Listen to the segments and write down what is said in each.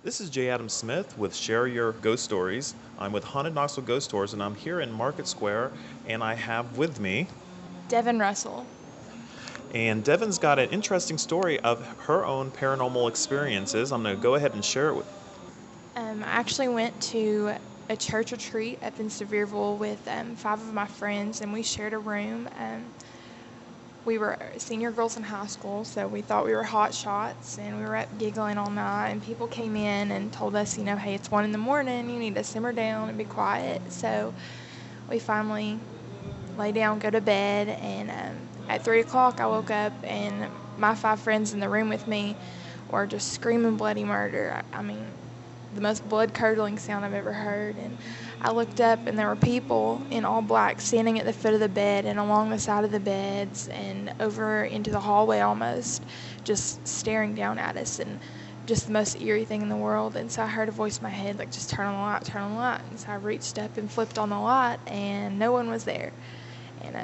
This is J. Adam Smith with Share Your Ghost Stories. I'm with Haunted Knoxville Ghost Tours, and I'm here in Market Square, and I have with me, Devon Russell. and Devon's got an interesting story of her own paranormal experiences. I'm going to go ahead and share it with. I actually went to a church retreat up in Sevierville with five of my friends, and we shared a room. We were senior girls in high school, so we thought we were hot shots, and we were up giggling all night. And people came in and told us, hey, it's 1 in the morning. You need to simmer down and be quiet. So we finally lay down, go to bed, and at 3 o'clock I woke up, and my five friends in the room with me were just screaming bloody murder. I mean, the most blood-curdling sound I've ever heard. And I looked up, and there were people in all black standing at the foot of the bed and along the side of the beds and over into the hallway almost, just staring down at us, and just the most eerie thing in the world. And so I heard a voice in my head, like, just turn on the light, turn on the light. And so I reached up and flipped on the light, and no one was there. And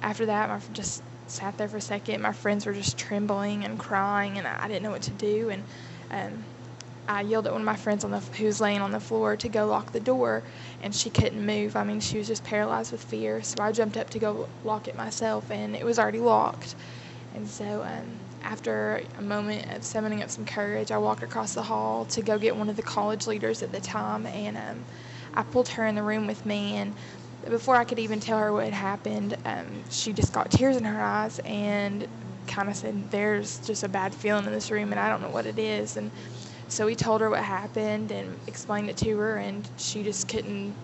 after that, I just sat there for a second. My friends were just trembling and crying, and I didn't know what to do. And I yelled at one of my friends who was laying on the floor to go lock the door, and she couldn't move. I mean, she was just paralyzed with fear. So I jumped up to go lock it myself, and it was already locked. And so after a moment of summoning up some courage, I walked across the hall to go get one of the college leaders at the time, and I pulled her in the room with me. And before I could even tell her what had happened, she just got tears in her eyes and kind of said, "There's just a bad feeling in this room, and I don't know what it is." And so we told her what happened and explained it to her, and she just couldn't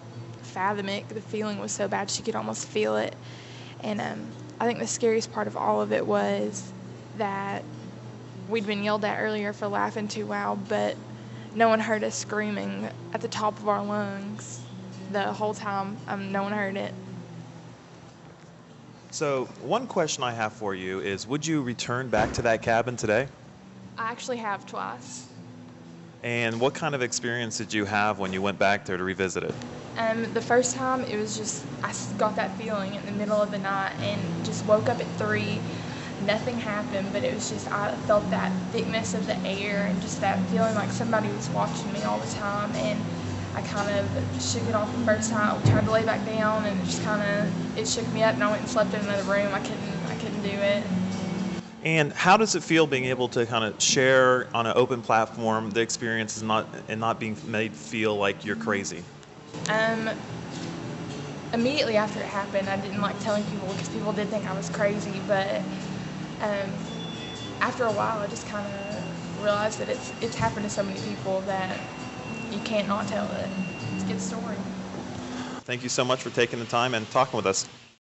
fathom it. The feeling was so bad she could almost feel it. And I think the scariest part of all of it was that we'd been yelled at earlier for laughing too loud, but no one heard us screaming at the top of our lungs the whole time. No one heard it. So, one question I have for you is, would you return back to that cabin today? I actually have twice. And what kind of experience did you have when you went back there to revisit it? The first time, it was just, got that feeling in the middle of the night and just woke up at 3. Nothing happened, but it was just, I felt that thickness of the air and just that feeling like somebody was watching me all the time. And I kind of shook it off the first time. I tried to lay back down, and it just it shook me up, and I went and slept in another room. I couldn't do it. And how does it feel being able to kind of share on an open platform the experience and not being made feel like you're crazy? Immediately after it happened, I didn't like telling people because people did think I was crazy. But after a while, I just kind of realized that it's happened to so many people that you can't not tell it. It's a good story. Thank you so much for taking the time and talking with us.